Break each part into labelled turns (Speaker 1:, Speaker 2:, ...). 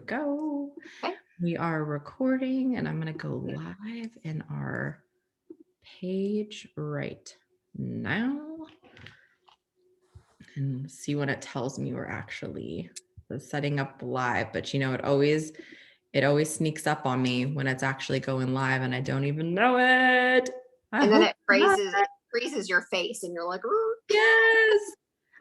Speaker 1: Go.
Speaker 2: Okay.
Speaker 1: We are recording and I'm going to go live in our page right now and see when it tells me we're actually setting up live. But it always sneaks up on me when it's actually going live and I don't even know it. I
Speaker 2: And then
Speaker 1: hope
Speaker 2: it
Speaker 1: not.
Speaker 2: freezes your face and you're like, "Ooh."
Speaker 1: Yes.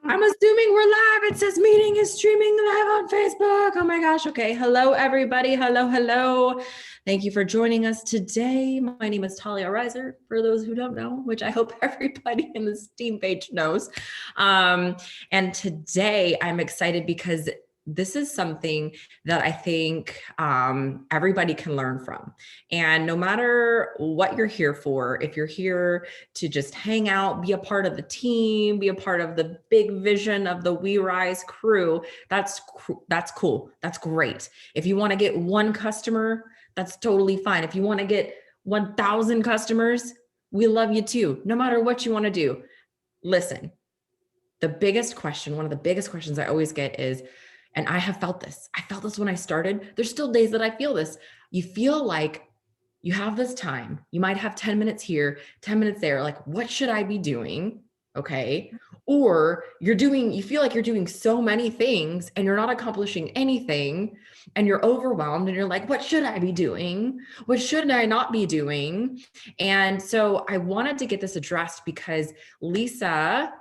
Speaker 1: I'm assuming we're live. It says meeting is streaming live on Facebook. Oh my gosh. Okay. Hello, everybody. Hello. Thank you for joining us today. My name is Talia Reiser, for those who don't know, which I hope everybody in the Steam page knows. And today I'm excited because this is something that I think everybody can learn from. And no matter what you're here for, if you're here to just hang out, be a part of the team, be a part of the big vision of the We Rise crew, that's cool. That's great. If you want to get one customer, that's totally fine. If you want to get 1,000 customers, we love you too. No matter what you want to do. Listen, one of the biggest questions I always get is, and I have felt this. I felt this when I started. There's still days that I feel this. You feel like you have this time. You might have 10 minutes here, 10 minutes there. Like, what should I be doing? Okay. Or you feel like you're doing so many things and you're not accomplishing anything and you're overwhelmed and you're like, what should I be doing? What should I not be doing? And so I wanted to get this addressed because Lisa,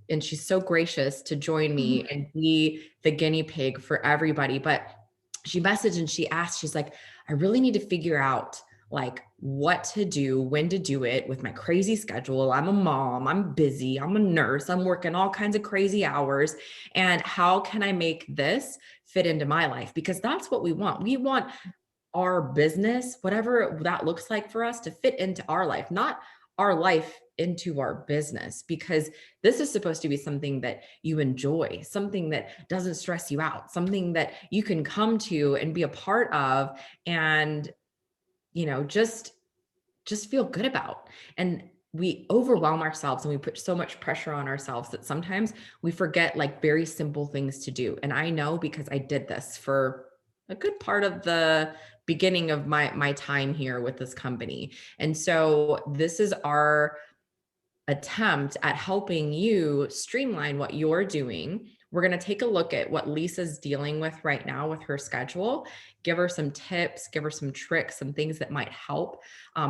Speaker 1: and she's so gracious to join me and be the guinea pig for everybody. But she messaged and she asked, she's like, I really need to figure out like what to do, when to do it with my crazy schedule. I'm a mom, I'm busy, I'm a nurse, I'm working all kinds of crazy hours. And how can I make this fit into my life? Because that's what we want. We want our business, whatever that looks like for us, to fit into our life, not our life into our business, because this is supposed to be something that you enjoy, something that doesn't stress you out, something that you can come to and be a part of and just feel good about. And we overwhelm ourselves and we put so much pressure on ourselves that sometimes we forget like very simple things to do. And I know because I did this for a good part of the beginning of my time here with this company. And so this is our attempt at helping you streamline what you're doing. We're going to take a look at what Lisa's dealing with right now with her schedule, give her some tips, give her some tricks, some things that might help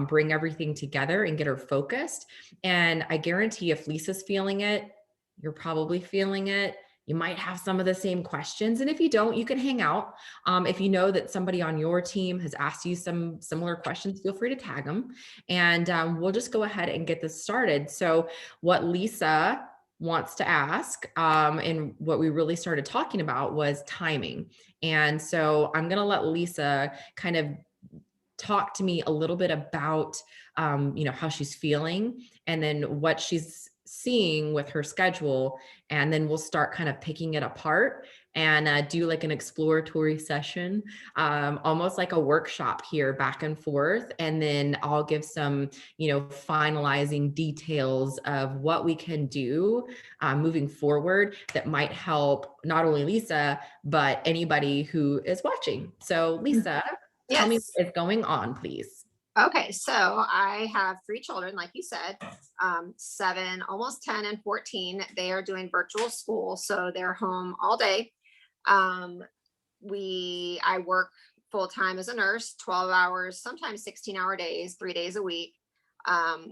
Speaker 1: bring everything together and get her focused. And I guarantee if Lisa's feeling it, you're probably feeling it. You might have some of the same questions. And if you don't, you can hang out. If you know that somebody on your team has asked you some similar questions, feel free to tag them. And we'll just go ahead and get this started. So what Lisa wants to ask, and what we really started talking about was timing. And so I'm going to let Lisa kind of talk to me a little bit about, how she's feeling and then what she's seeing with her schedule. And then we'll start kind of picking it apart and do like an exploratory session, almost like a workshop here back and forth. And then I'll give some, finalizing details of what we can do moving forward that might help not only Lisa, but anybody who is watching. So Lisa, tell me
Speaker 2: Yes.
Speaker 1: what is going on, please.
Speaker 2: Okay. So I have three children, like you said, 7, almost 10 and 14. They are doing virtual school. So they're home all day. Um, I work full time as a nurse, 12 hours, sometimes 16-hour days, 3 days a week.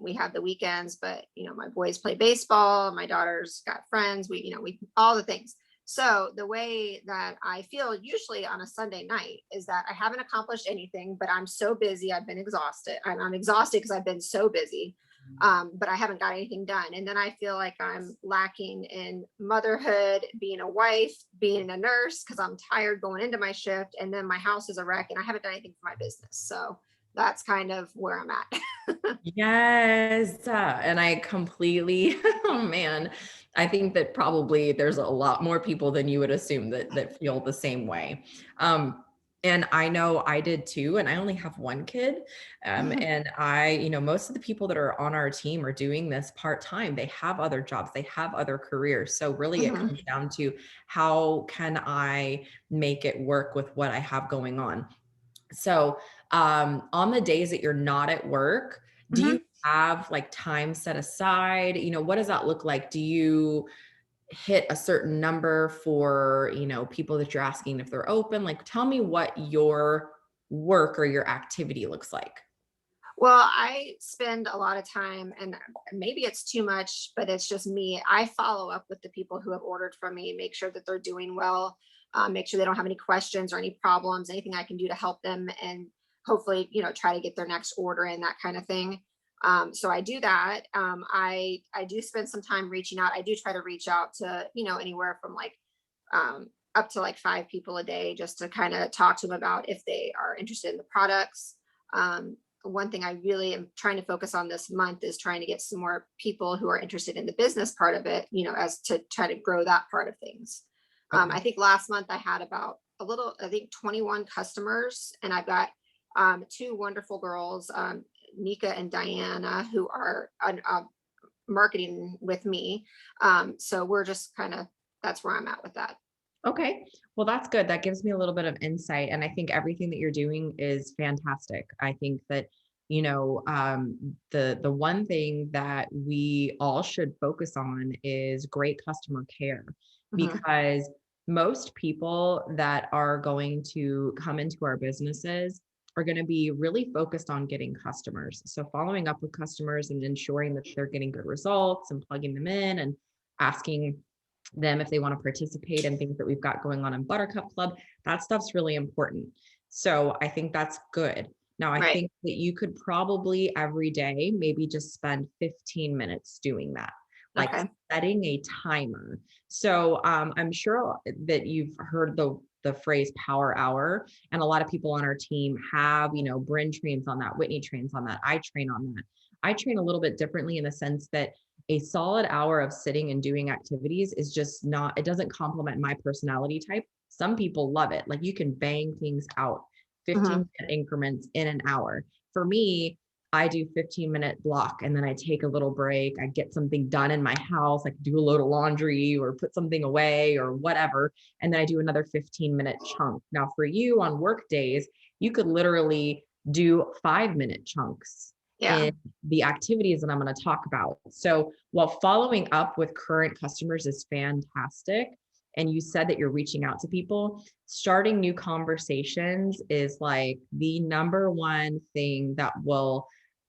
Speaker 2: We have the weekends, but my boys play baseball. My daughter's got friends. We all the things. So the way that I feel usually on a Sunday night is that I haven't accomplished anything, but I'm so busy. I've been exhausted. I'm exhausted because I've been so busy. But I haven't got anything done. And then I feel like I'm lacking in motherhood, being a wife, being a nurse, because I'm tired going into my shift. And then my house is a wreck and I haven't done anything for my business. So that's kind of where I'm at.
Speaker 1: Yes. And I completely, oh man, I think that probably there's a lot more people than you would assume that feel the same way. Um, And I know I did too, and I only have one kid. And most of the people that are on our team are doing this part-time. They have other jobs, they have other careers. So really it
Speaker 2: Mhm.
Speaker 1: comes down to how can I make it work with what I have going on? So, on the days that you're not at work, do you
Speaker 2: Mhm.
Speaker 1: have like time set aside? What does that look like? Do you hit a certain number for, people that you're asking if they're open? Like, tell me what your work or your activity looks like.
Speaker 2: Well, I spend a lot of time, and maybe it's too much, but it's just me. I follow up with the people who have ordered from me, make sure that they're doing well, make sure they don't have any questions or any problems, anything I can do to help them, and hopefully, try to get their next order in, that kind of thing. So I do that. I do spend some time reaching out. I do try to reach out to anywhere from like up to like 5 people a day, just to kind of talk to them about if they are interested in the products. One thing I really am trying to focus on this month is trying to get some more people who are interested in the business part of it, as to try to grow that part of things.
Speaker 1: Okay.
Speaker 2: I think last month I had about I think 21 customers, and I've got two wonderful girls, Nika and Diana, who are marketing with me. So we're just kind of, that's where I'm at with that.
Speaker 1: Okay. Well, that's good. That gives me a little bit of insight. And I think everything that you're doing is fantastic. I think that, the one thing that we all should focus on is great customer care,
Speaker 2: Mhm.
Speaker 1: because most people that are going to come into our businesses are going to be really focused on getting customers. So following up with customers and ensuring that they're getting good results and plugging them in and asking them if they want to participate in things that we've got going on in Buttercup Club. That stuff's really important. So I think that's good. Now, I
Speaker 2: Right.
Speaker 1: think that you could probably every day maybe just spend 15 minutes doing that, like
Speaker 2: Okay.
Speaker 1: setting a timer. So I'm sure that you've heard the phrase power hour, and a lot of people on our team have, Bryn trains on that, Whitney trains on that, I train on that. I train a little bit differently in the sense that a solid hour of sitting and doing activities is just not, it doesn't complement my personality type. Some people love it. Like you can bang things out
Speaker 2: Mhm.
Speaker 1: 15-minute increments in an hour. For me, I do 15-minute block and then I take a little break. I get something done in my house, like do a load of laundry or put something away or whatever. And then I do another 15-minute chunk. Now, for you on work days, you could literally do 5-minute chunks
Speaker 2: Yeah.
Speaker 1: in the activities that I'm going to talk about. So while following up with current customers is fantastic, and you said that you're reaching out to people, starting new conversations is like the number one thing that will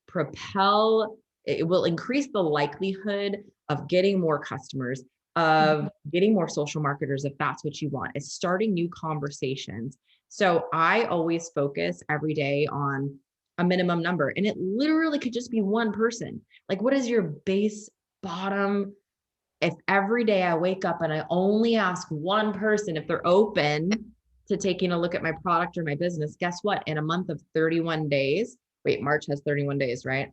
Speaker 1: propel, it will increase the likelihood of getting more customers, of
Speaker 2: Mhm.
Speaker 1: getting more social marketers if that's what you want, is starting new conversations. So I always focus every day on a minimum number, and it literally could just be one person. Like, what is your base bottom? If every day I wake up and I only ask one person if they're open to taking a look at my product or my business, guess what? In a month of 31 days, wait, March has 31 days, right?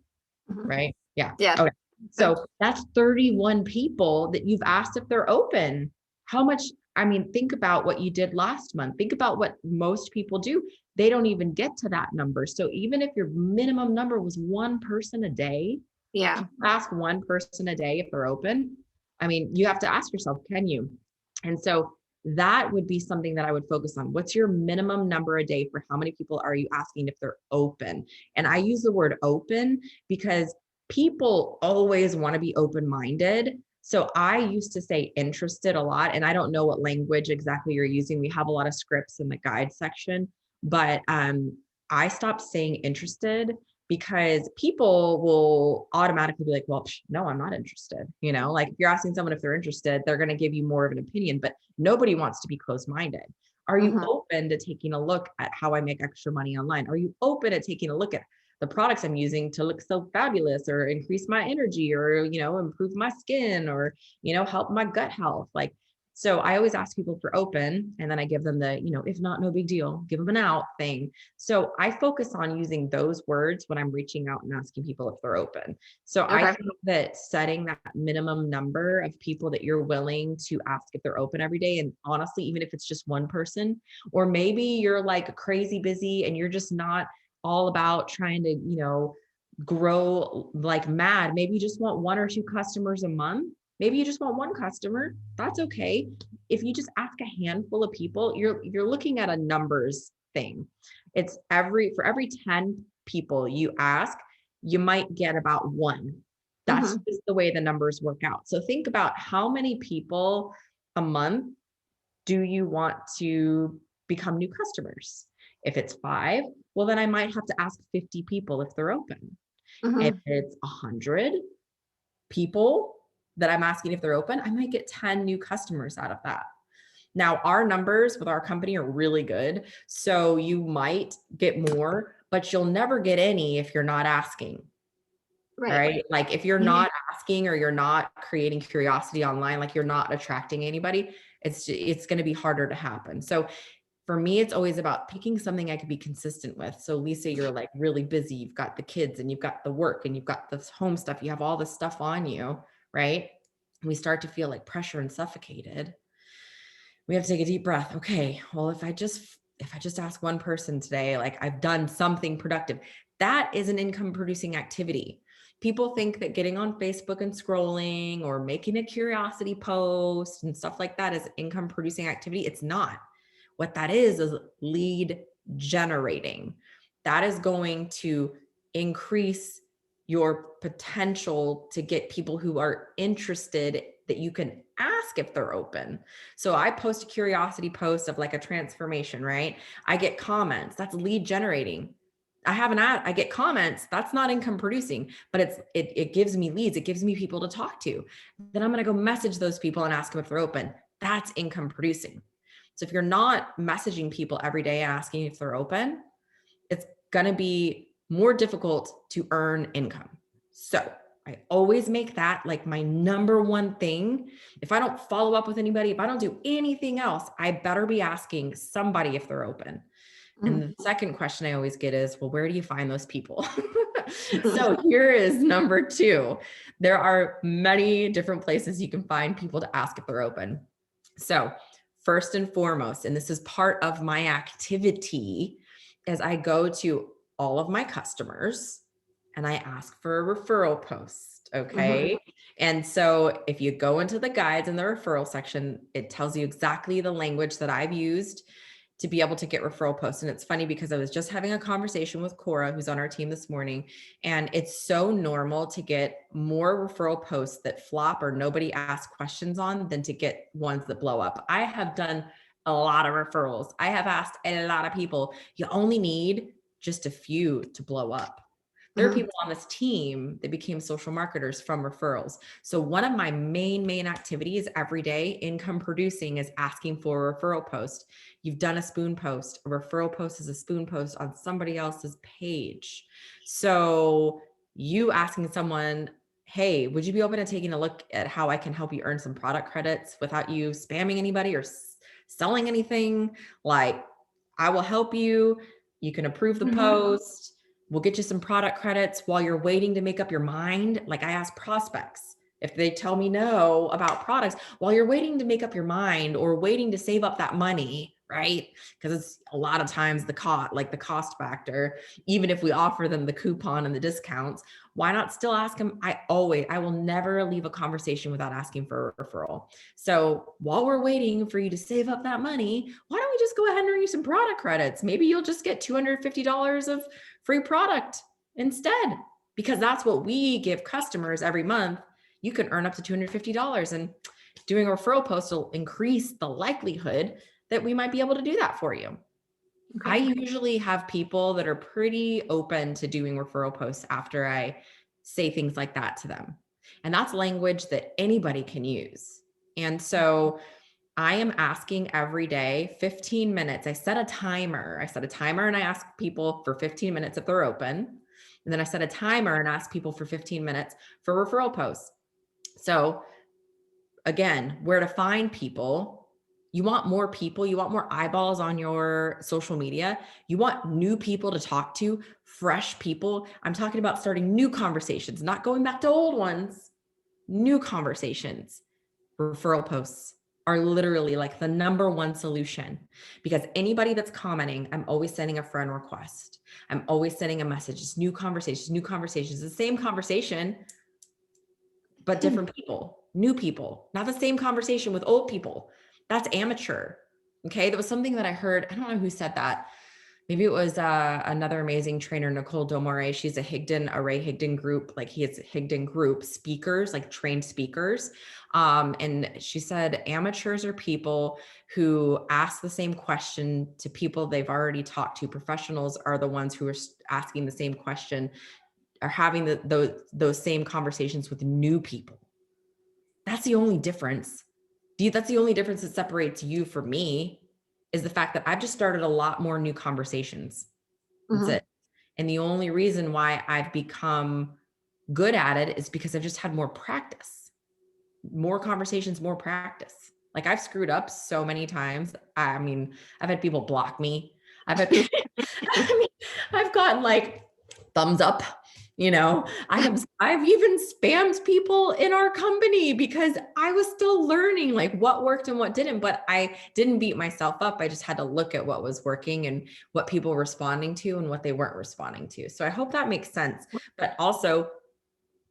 Speaker 2: Mhm.
Speaker 1: Right? Yeah.
Speaker 2: Yeah.
Speaker 1: Okay.
Speaker 2: Good.
Speaker 1: So that's 31 people that you've asked if they're open. How much? I mean, think about what you did last month. Think about what most people do. They don't even get to that number. So even if your minimum number was one person a day,
Speaker 2: Yeah.
Speaker 1: ask one person a day if they're open. I mean, you have to ask yourself, can you? And so that would be something that I would focus on. What's your minimum number a day for how many people are you asking if they're open? And I use the word open because people always want to be open minded. So I used to say interested a lot, and I don't know what language exactly you're using. We have a lot of scripts in the guide section, but I stopped saying interested because people will automatically be like, well, no, I'm not interested. Like if you're asking someone if they're interested, they're going to give you more of an opinion, but nobody wants to be closed minded. Are you
Speaker 2: Mhm.
Speaker 1: open to taking a look at how I make extra money online? Are you open to taking a look at the products I'm using to look so fabulous or increase my energy or, improve my skin or, help my gut health? Like So I always ask people if they're open, and then I give them the, if not, no big deal, give them an out thing. So I focus on using those words when I'm reaching out and asking people if they're open. So I
Speaker 2: Okay.
Speaker 1: think that setting that minimum number of people that you're willing to ask if they're open every day, and honestly, even if it's just one person, or maybe you're like crazy busy and you're just not all about trying to, grow like mad. Maybe you just want one or two customers a month. Maybe you just want one customer. That's okay. If you just ask a handful of people, you're looking at a numbers thing. It's for every 10 people you ask, you might get about one. That's
Speaker 2: Mhm.
Speaker 1: just the way the numbers work out. So think about how many people a month do you want to become new customers? If it's 5, well, then I might have to ask 50 people if they're open. If
Speaker 2: Mhm.
Speaker 1: it's 100 people that I'm asking if they're open, I might get 10 new customers out of that. Now, our numbers with our company are really good. So you might get more, but you'll never get any if you're not asking. All
Speaker 2: Right.
Speaker 1: right. Like if you're
Speaker 2: Mhm.
Speaker 1: not asking or you're not creating curiosity online, like you're not attracting anybody, it's going to be harder to happen. So for me, it's always about picking something I could be consistent with. So Lisa, you're like really busy. You've got the kids and you've got the work and you've got this home stuff. You have all this stuff on you, right? We start to feel like pressure and suffocated. We have to take a deep breath. Okay, well, if I just ask one person today, like I've done something productive, that is an income producing activity. People think that getting on Facebook and scrolling or making a curiosity post and stuff like that is income producing activity. It's not. What that is lead generating. That is going to increase your potential to get people who are interested that you can ask if they're open. So I post a curiosity post of like a transformation, right? I get comments. That's lead generating. I have an ad, I get comments. That's not income producing, but it gives me leads. It gives me people to talk to. Then I'm going to go message those people and ask them if they're open. That's income producing. So if you're not messaging people every day asking if they're open, it's going to be more difficult to earn income. So I always make that like my number one thing. If I don't follow up with anybody, if I don't do anything else, I better be asking somebody if they're open. And
Speaker 2: Mhm.
Speaker 1: the second question I always get is, well, where do you find those people? So here is number 2. There are many different places you can find people to ask if they're open. So first and foremost, and this is part of my activity, is I go to all of my customers and I ask for a referral post.
Speaker 2: Mhm.
Speaker 1: Okay. And so if you go into the guides in the referral section, it tells you exactly the language that I've used to be able to get referral posts. And it's funny because I was just having a conversation with Cora, who's on our team this morning, and it's so normal to get more referral posts that flop or nobody asks questions on than to get ones that blow up. I have done a lot of referrals. I have asked a lot of people. You only need just a few to blow up. There are
Speaker 2: Mhm.
Speaker 1: people on this team that became social marketers from referrals. So one of my main activities every day, income producing, is asking for a referral post. You've done a spoon post. A referral post is a spoon post on somebody else's page. So you asking someone, hey, would you be open to taking a look at how I can help you earn some product credits without you spamming anybody or selling anything? Like, I will help you. You can approve the
Speaker 2: Mhm.
Speaker 1: post. We'll get you some product credits while you're waiting to make up your mind. Like I ask prospects, if they tell me no about products while you're waiting to make up your mind or waiting to save up that money, right? Because it's a lot of times the cost factor, even if we offer them the coupon and the discounts, why not still ask them? I will never leave a conversation without asking for a referral. So while we're waiting for you to save up that money, why don't we just go ahead and earn you some product credits? Maybe you'll just get $250 of free product instead, because that's what we give customers every month. You can earn up to $250, and doing a referral post will increase the likelihood that we might be able to do that for you. I
Speaker 2: Okay.
Speaker 1: usually have people that are pretty open to doing referral posts after I say things like that to them. And that's language that anybody can use. And so I am asking every day, 15 minutes. I set a timer. And I ask people for 15 minutes if they're open. And then I set a timer and ask people for 15 minutes for referral posts. So again, where to find people. You want more people, you want more eyeballs on your social media. You want new people to talk to, fresh people. I'm talking about starting new conversations, not going back to old ones, new conversations. Referral posts are literally like the number one solution, because anybody that's commenting, I'm always sending a friend request. I'm always sending a message. It's new conversations, the same conversation, but different people, new people, not the same conversation with old people. That's amateur. Okay. That was something that I heard. I don't know who said that. Maybe it was another amazing trainer, Nicole Domore. She's a Ray Higdon group. Like he has Higdon group speakers, like trained speakers. And she said, amateurs are people who ask the same question to people they've already talked to. Professionals are the ones who are asking the same question, are having those same conversations with new people. That's the only difference. That's the only difference that separates you from me, is the fact that I've just started a lot more new conversations. That's it. And the only reason why I've become good at it is because I've just had more practice, more conversations, more practice. Like I've screwed up so many times. I mean, I've had people block me. I've gotten like thumbs up. I've even spammed people in our company because I was still learning like what worked and what didn't, but I didn't beat myself up. I just had to look at what was working and what people were responding to and what they weren't responding to. So I hope that makes sense, but also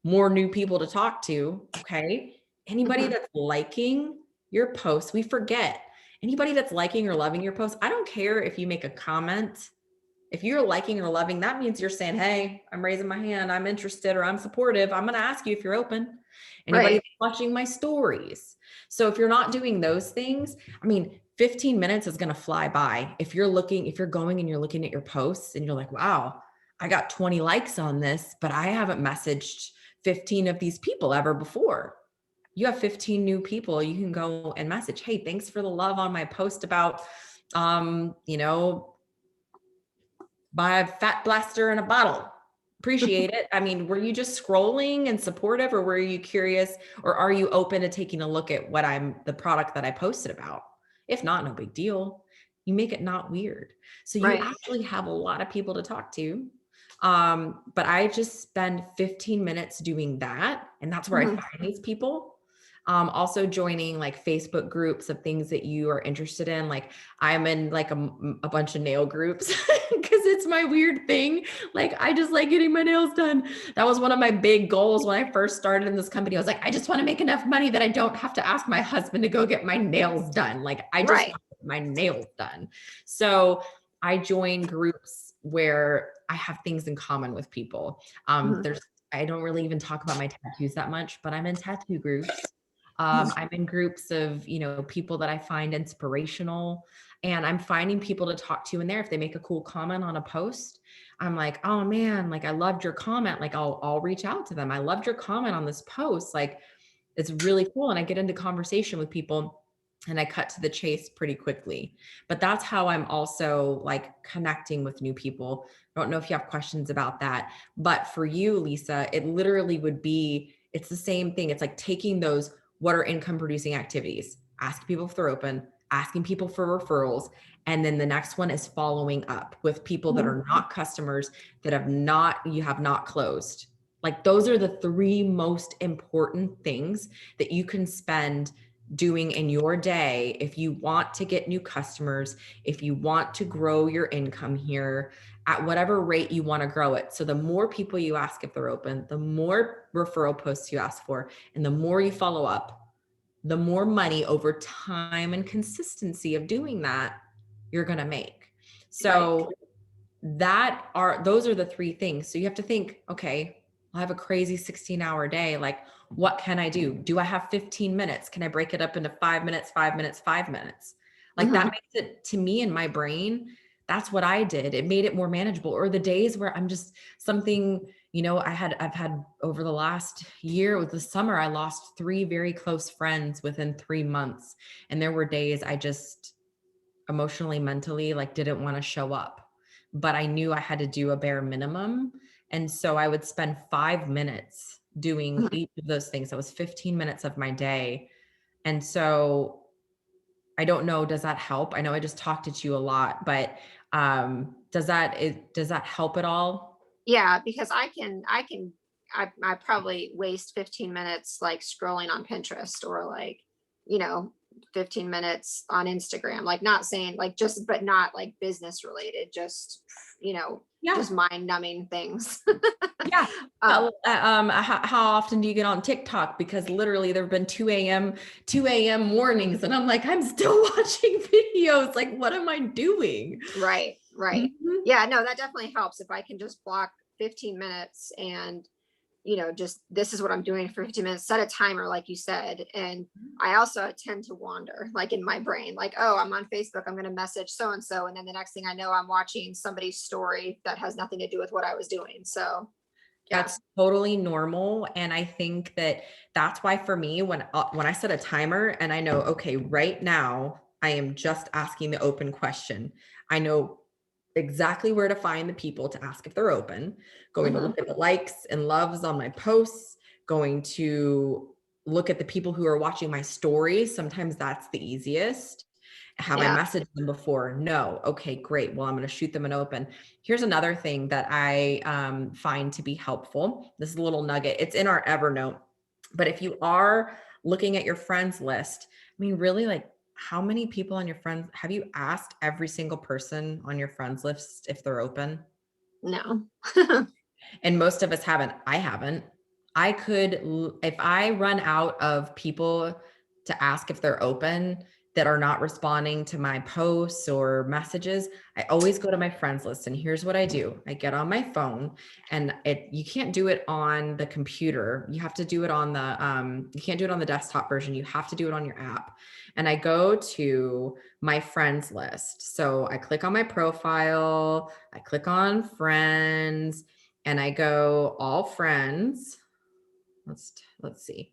Speaker 1: more new people to talk to. Okay. Anybody that's liking your posts, we forget. Anybody that's liking or loving your posts, I don't care if you make a comment. If you're liking or loving, that means you're saying, hey, I'm raising my hand, I'm interested, or I'm supportive. I'm going to ask you if you're open. Anybody watching my stories. So if you're not doing those things, I mean, 15 minutes is going to fly by. If you're going and you're looking at your posts and you're like, wow, I got 20 likes on this, but I haven't messaged 15 of these people ever before. You have 15 new people. You can go and message, hey, thanks for the love on my post about, buy a fat blaster in a bottle. Appreciate it. I mean, were you just scrolling and supportive, or were you curious, or are you open to taking a look at the product that I posted about? If not, no big deal. You make it not weird. So you actually have a lot of people to talk to. But I just spend 15 minutes doing that. And that's where I find these people. Also joining like Facebook groups of things that you are interested in. Like I'm in like a bunch of nail groups because it's my weird thing. Like I just like getting my nails done. That was one of my big goals when I first started in this company. I was like, I just want to make enough money that I don't have to ask my husband to go get my nails done. Like I just want to get my nails done. So I join groups where I have things in common with people. I don't really even talk about my tattoos that much, but I'm in tattoo groups. I'm in groups of, people that I find inspirational, and I'm finding people to talk to in there. If they make a cool comment on a post, I'm like, oh man, like I loved your comment. Like I'll reach out to them. I loved your comment on this post. Like it's really cool. And I get into conversation with people and I cut to the chase pretty quickly. But that's how I'm also like connecting with new people. I don't know if you have questions about that, but for you, Lisa, it literally would be, it's the same thing. It's like taking those, what are income producing activities, asking people if they're open, asking people for referrals. And then the next one is following up with people that are not customers, that you have not closed. Like those are the three most important things that you can spend doing in your day if you want to get new customers, if you want to grow your income here at whatever rate you want to grow it. So the more people you ask if they're open, the more referral posts you ask for, and the more you follow up, the more money over time and consistency of doing that you're going to make. So those are the three things. So you have to think, okay, I have a crazy 16-hour day. Like, what can I do? Do I have 15 minutes? Can I break it up into 5 minutes, 5 minutes, 5 minutes? Like that makes it, to me in my brain, that's what I did. It made it more manageable. Or the days where I'm just something, I've had over the last year with the summer, I lost 3 very close friends within 3 months. And there were days I just emotionally, mentally, like didn't want to show up, but I knew I had to do a bare minimum. And so I would spend 5 minutes doing each of those things. That was 15 minutes of my day And so I don't know, does that help? I know I just talked at you a lot, but does that help at all?
Speaker 2: Yeah, because I probably waste 15 minutes like scrolling on Pinterest, or like, you know, 15 minutes on Instagram. Like, not saying like just, but not like business related, just, you know,
Speaker 1: Yeah.
Speaker 2: just mind numbing things.
Speaker 1: Yeah.
Speaker 2: um,
Speaker 1: How often do you get on TikTok? Because literally there have been 2 a.m. warnings, and I'm like, I'm still watching videos. Like, what am I doing?
Speaker 2: right, right.
Speaker 1: Mhm.
Speaker 2: Yeah, no, that definitely helps if I can just block 15 minutes and, you know, just this is what I'm doing for 15 minutes, set a timer, like you said. And I also tend to wander like in my brain, like, oh, I'm on Facebook, I'm going to message so and so. And then the next thing I know, I'm watching somebody's story that has nothing to do with what I was doing. So, yeah.
Speaker 1: That's totally normal. And I think that that's why for me, when I set a timer and I know, okay, right now I am just asking the open question. I know exactly where to find the people to ask if they're open, going to
Speaker 2: Hmm.
Speaker 1: look at the likes and loves on my posts, going to look at the people who are watching my stories. Sometimes that's the easiest. Have I
Speaker 2: Yeah.
Speaker 1: messaged them before? No. Okay, great. Well, I'm going to shoot them an open. Here's another thing that I find to be helpful. This is a little nugget. It's in our Evernote. But if you are looking at your friends list, I mean, really, like, how many people on your friends have you asked every single person on your friends list if they're open?
Speaker 2: No.
Speaker 1: And most of us haven't. I haven't. I could, if I run out of people to ask if they're open that are not responding to my posts or messages, I always go to my friends list. And here's what I do. I get on my phone, and you can't do it on the computer. You have to do it on you can't do it on the desktop version. You have to do it on your app. And I go to my friends list. So I click on my profile, I click on friends, and I go all friends. Let's see.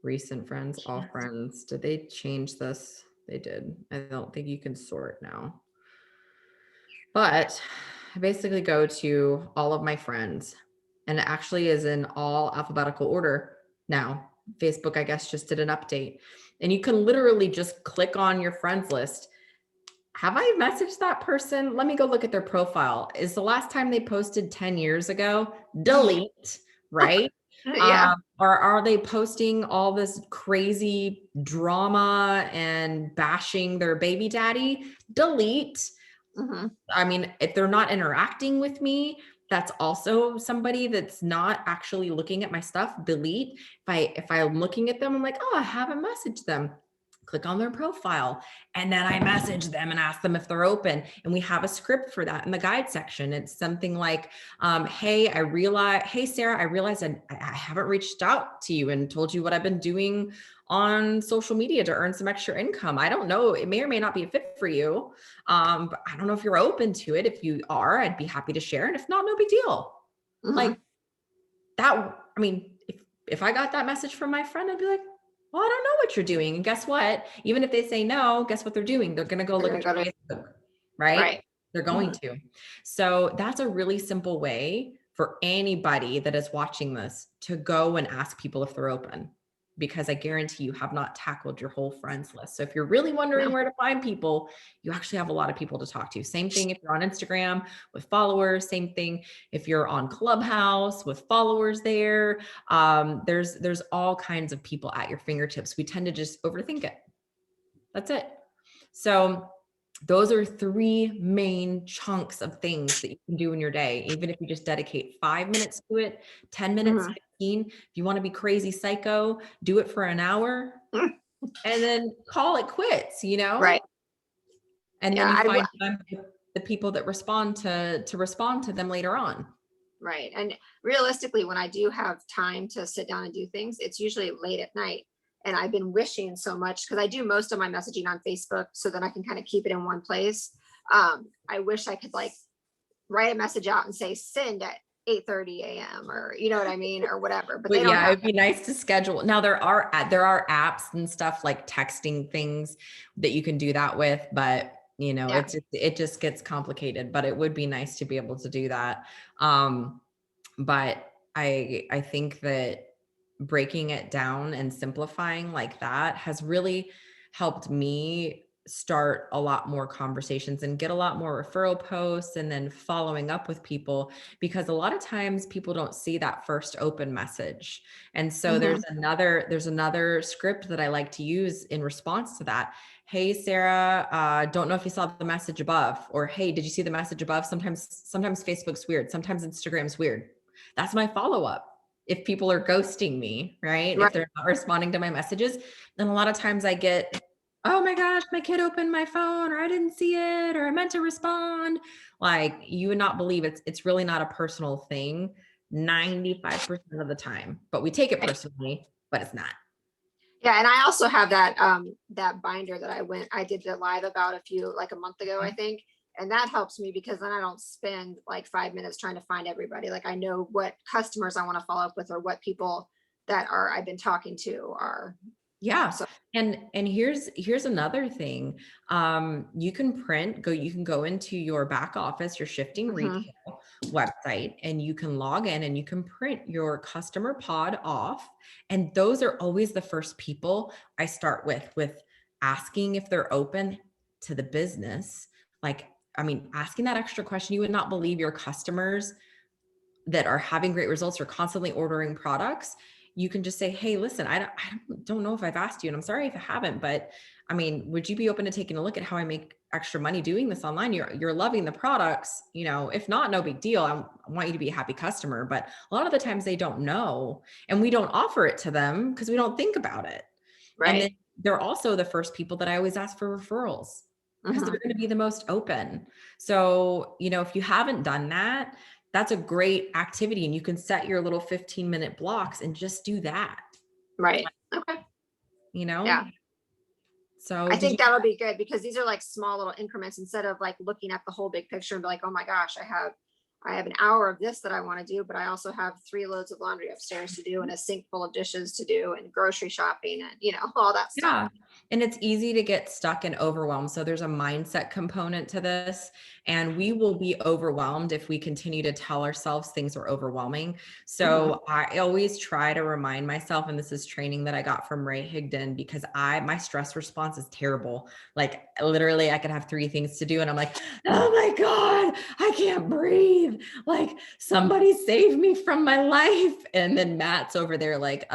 Speaker 1: Recent friends, all friends. Did they change this? They did. I don't think you can sort now. But I basically go to all of my friends, and it actually is in all alphabetical order now. Facebook, I guess, just did an update. And you can literally just click on your friends list. Have I messaged that person? Let me go look at their profile. Is the last time they posted 10 years ago? Delete, right?
Speaker 2: Yeah.
Speaker 1: Or are they posting all this crazy drama and bashing their baby daddy? Delete.
Speaker 2: Hmm.
Speaker 1: I mean, if they're not interacting with me, that's also somebody that's not actually looking at my stuff. Delete. If I'm looking at them, I'm like, oh, I haven't messaged them. Click on their profile, and then I message them and ask them if they're open. And we have a script for that in the guide section. It's something like, hey, Sarah, I realized I haven't reached out to you and told you what I've been doing on social media to earn some extra income. I don't know. It may or may not be a fit for you. But I don't know if you're open to it. If you are, I'd be happy to share. And if not, no big deal.
Speaker 2: Hmm.
Speaker 1: Like that. I mean, if I got that message from my friend, I'd be like, well, I don't know what you're doing. And guess what? Even if they say no, guess what they're doing? They're going to go
Speaker 2: They're
Speaker 1: look
Speaker 2: gonna
Speaker 1: at
Speaker 2: go
Speaker 1: your
Speaker 2: to,
Speaker 1: Facebook, right?
Speaker 2: right.
Speaker 1: They're going
Speaker 2: Hmm.
Speaker 1: to. So that's a really simple way for anybody that is watching this to go and ask people if they're open, because I guarantee you have not tackled your whole friends list. So if you're really wondering
Speaker 2: No.
Speaker 1: where to find people, you actually have a lot of people to talk to. Same thing if you're on Instagram with followers, same thing if you're on Clubhouse with followers there. There's all kinds of people at your fingertips. We tend to just overthink it. That's it. So those are three main chunks of things that you can do in your day. Even if you just dedicate 5 minutes to it, 10 minutes,
Speaker 2: Hmm.
Speaker 1: 15. If you want to be crazy psycho, do it for an hour and then call it quits,
Speaker 2: Right.
Speaker 1: and then
Speaker 2: Yeah.
Speaker 1: you find time for the people that respond to respond to them later on.
Speaker 2: Right. And realistically, when I do have time to sit down and do things, it's usually late at night. And I've been wishing so much, because I do most of my messaging on Facebook so that I can kind of keep it in one place. I wish I could like write a message out and say send at 8:30 a.m. or you know what I mean, or whatever. But they
Speaker 1: But
Speaker 2: don't
Speaker 1: yeah,
Speaker 2: have
Speaker 1: it'd be nice to schedule. Now there are apps and stuff like texting things that you can do that with, but
Speaker 2: that.
Speaker 1: it just gets complicated, but it would be nice to be able to do that. But I think that breaking it down and simplifying like that has really helped me start a lot more conversations and get a lot more referral posts and then following up with people, because a lot of times people don't see that first open message. And so
Speaker 2: Mhm.
Speaker 1: there's another script that I like to use in response to that. Hey, Sarah, don't know if you saw the message above, or hey, did you see the message above? Sometimes Facebook's weird. Sometimes Instagram's weird. That's my follow up. If people are ghosting me, right? If
Speaker 2: Right.
Speaker 1: they're not responding to my messages, then a lot of times I get, oh my gosh, my kid opened my phone, or I didn't see it, or I meant to respond. Like, you would not believe it's really not a personal thing 95% of the time, but we take it personally, but it's not.
Speaker 2: Yeah, and I also have that binder that I did the live about like a month ago, I think. And that helps me because then I don't spend like 5 minutes trying to find everybody. Like I know what customers I want to follow up with or what people that are I've been talking to are.
Speaker 1: Yeah.
Speaker 2: So
Speaker 1: And here's another thing. You can go into your back office, your shifting
Speaker 2: mhm,
Speaker 1: retail website, and you can log in and you can print your customer pod off. And those are always the first people I start with asking if they're open to the business. Like, I mean, asking that extra question, you would not believe your customers that are having great results or constantly ordering products. You can just say, hey, listen, I don't know if I've asked you, and I'm sorry if I haven't, but I mean, would you be open to taking a look at how I make extra money doing this online? You're loving the products, if not, no big deal. I want you to be a happy customer, but a lot of the times they don't know, and we don't offer it to them because we don't think about it. And then
Speaker 2: right.
Speaker 1: they're also the first people that I always ask for referrals, because they're
Speaker 2: Mhm.
Speaker 1: going to be the most open. So, if you haven't done that, that's a great activity, and you can set your little 15-minute blocks and just do that,
Speaker 2: Right. Okay.
Speaker 1: you know?
Speaker 2: Yeah.
Speaker 1: So
Speaker 2: I
Speaker 1: did you
Speaker 2: think that'll be good because these are like small little increments instead of like looking at the whole big picture and be like, oh my gosh, I have an hour of this that I want to do, but I also have 3 loads of laundry upstairs to do and a sink full of dishes to do and grocery shopping and all that stuff.
Speaker 1: Yeah. And it's easy to get stuck and overwhelmed. So there's a mindset component to this. And we will be overwhelmed if we continue to tell ourselves things are overwhelming.
Speaker 2: Mhm.
Speaker 1: So I always try to remind myself, and this is training that I got from Ray Higdon, because my stress response is terrible. Like literally I could have 3 things to do and I'm like, oh my God, I can't breathe. Like, somebody save me from my life. And then Matt's over there like,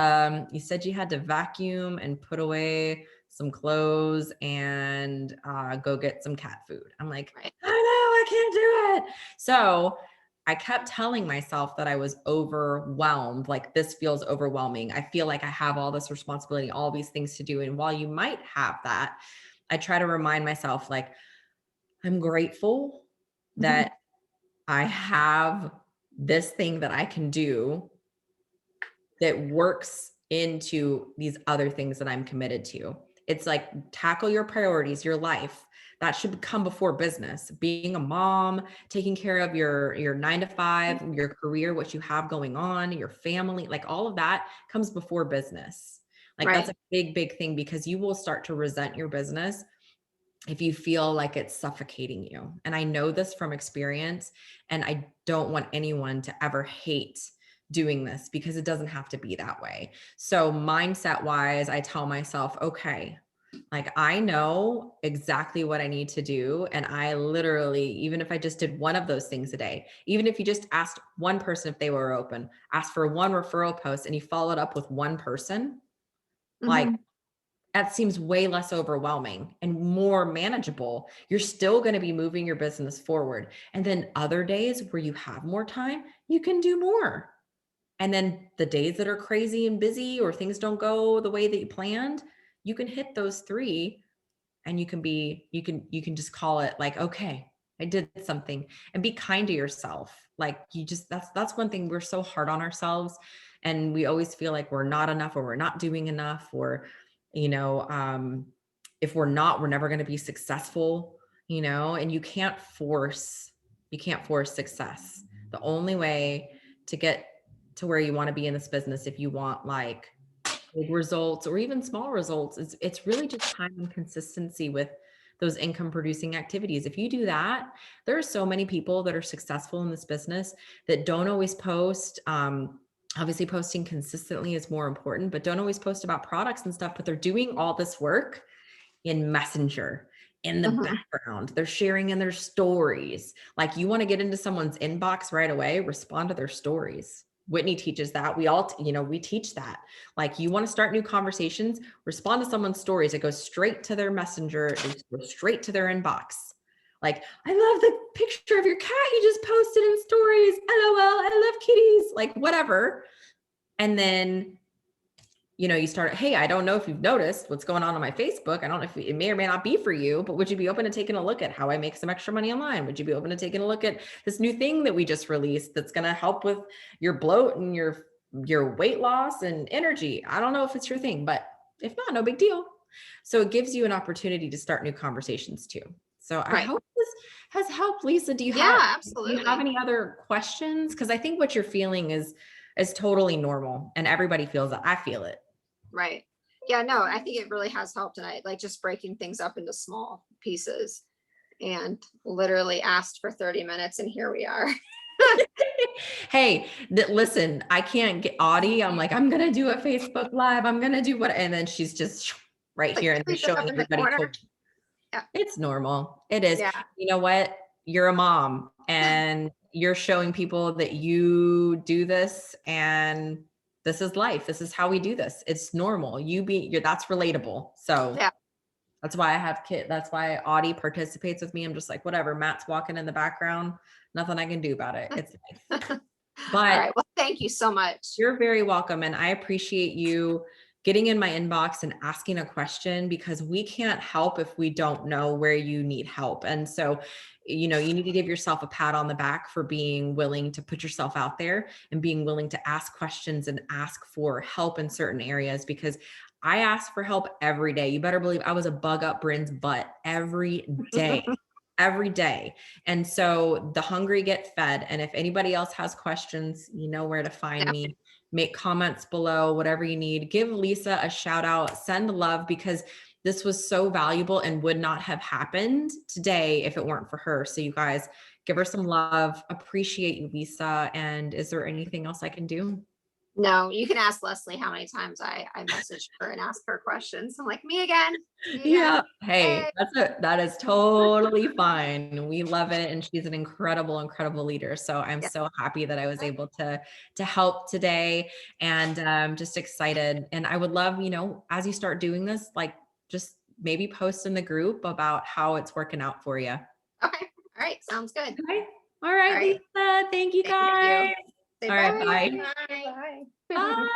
Speaker 1: you said you had to vacuum and put away some clothes and go get some cat food. I'm like,
Speaker 2: Right.
Speaker 1: I know, I can't do it. So I kept telling myself that I was overwhelmed. Like, this feels overwhelming. I feel like I have all this responsibility, all these things to do. And while you might have that, I try to remind myself, like, I'm grateful
Speaker 2: Mhm.
Speaker 1: that I have this thing that I can do that works into these other things that I'm committed to. It's like, tackle your priorities, your life. That should come before business. Being a mom, taking care of your 9 to 5, your career, what you have going on, your family, like all of that comes before business. Like, that's
Speaker 2: Right.
Speaker 1: a big, big thing, because you will start to resent your business if you feel like it's suffocating you. And I know this from experience, and I don't want anyone to ever hate doing this, because it doesn't have to be that way. So mindset wise, I tell myself, okay, like, I know exactly what I need to do. And I literally, even if I just did one of those things a day, even if you just asked one person if they were open, asked for one referral post, and you followed up with one person, like,
Speaker 2: Mhm.
Speaker 1: that seems way less overwhelming and more manageable. You're still going to be moving your business forward. And then other days where you have more time, you can do more. And then the days that are crazy and busy, or things don't go the way that you planned, you can hit those 3, and you can just call it like, okay, I did something. And be kind to yourself. Like, that's one thing, we're so hard on ourselves, and we always feel like we're not enough, or we're not doing enough, or you know um if we're not, we're never going to be successful, and you can't force success. The only way to get to where you want to be in this business, if you want like big results or even small results, it's really just time and consistency with those income producing activities. If you do that, there are so many people that are successful in this business that don't always post. Obviously, posting consistently is more important, but don't always post about products and stuff. But they're doing all this work in Messenger, in the
Speaker 2: Mhm.
Speaker 1: background. They're sharing in their stories. Like, you want to get into someone's inbox right away, respond to their stories. Whitney teaches that. We all, we teach that. Like, you want to start new conversations, respond to someone's stories. It goes straight to their messenger, it goes straight to their inbox. Like, I love the picture of your cat you just posted in stories. LOL, I love kitties. Like, whatever. And then you start, hey, I don't know if you've noticed what's going on my Facebook. I don't know if it may or may not be for you, but would you be open to taking a look at how I make some extra money online? Would you be open to taking a look at this new thing that we just released that's going to help with your bloat and your weight loss and energy? I don't know if it's your thing, but if not, no big deal. So it gives you an opportunity to start new conversations too. So I
Speaker 2: Right.
Speaker 1: hope this has helped. Lisa, do you
Speaker 2: Yeah,
Speaker 1: have
Speaker 2: absolutely.
Speaker 1: any other questions? Because I think what you're feeling is totally normal, and everybody feels it. I feel it.
Speaker 2: Right. Yeah, no, I think it really has helped. And I like just breaking things up into small pieces and literally asked for 30 minutes and here we are.
Speaker 1: Hey, listen, I can't get Audie. I'm like, I'm gonna do a Facebook Live. I'm gonna do what, and then she's just right
Speaker 2: Like,
Speaker 1: here
Speaker 2: can
Speaker 1: and
Speaker 2: we
Speaker 1: just
Speaker 2: just up
Speaker 1: showing
Speaker 2: in the
Speaker 1: everybody.
Speaker 2: corner? Yeah.
Speaker 1: It's normal. It is.
Speaker 2: Yeah.
Speaker 1: You know what? You're a mom, and you're showing people that you do this, and this is life. This is how we do this. It's normal. That's relatable. So
Speaker 2: Yeah.
Speaker 1: that's why I have kids. That's why Audie participates with me. I'm just like, whatever. Matt's walking in the background. Nothing I can do about it. It's life.
Speaker 2: All
Speaker 1: But
Speaker 2: right. Well, thank you so much.
Speaker 1: you're very welcome. And I appreciate you getting in my inbox and asking a question, because we can't help if we don't know where you need help. And so, you need to give yourself a pat on the back for being willing to put yourself out there and being willing to ask questions and ask for help in certain areas, because I ask for help every day. You better believe I was a bug up Bryn's butt every day. Every day. And so the hungry get fed. And if anybody else has questions, you know where to find
Speaker 2: Yeah.
Speaker 1: me. Make comments below, whatever you need. Give Lisa a shout out, send love, because this was so valuable and would not have happened today if it weren't for her. So you guys give her some love. Appreciate you, Lisa. And is there anything else I can do?
Speaker 2: No, you can ask Leslie how many times I messaged her and asked her questions. I'm like, me again. Me again.
Speaker 1: Yeah. Hey,
Speaker 2: Hey.
Speaker 1: that is totally fine. We love it. And she's an incredible, incredible leader. So I'm
Speaker 2: Yeah.
Speaker 1: so happy that I was able to help today, and just excited. And I would love, as you start doing this, like, just maybe post in the group about how it's working out for you.
Speaker 2: Okay. All right. Sounds good.
Speaker 1: Okay. All
Speaker 2: All
Speaker 1: right,
Speaker 2: right.
Speaker 1: Lisa. Thank you
Speaker 2: Thank you.
Speaker 1: guys.
Speaker 2: Say
Speaker 1: All right.
Speaker 2: bye.
Speaker 1: Bye.
Speaker 2: Bye.
Speaker 1: Bye.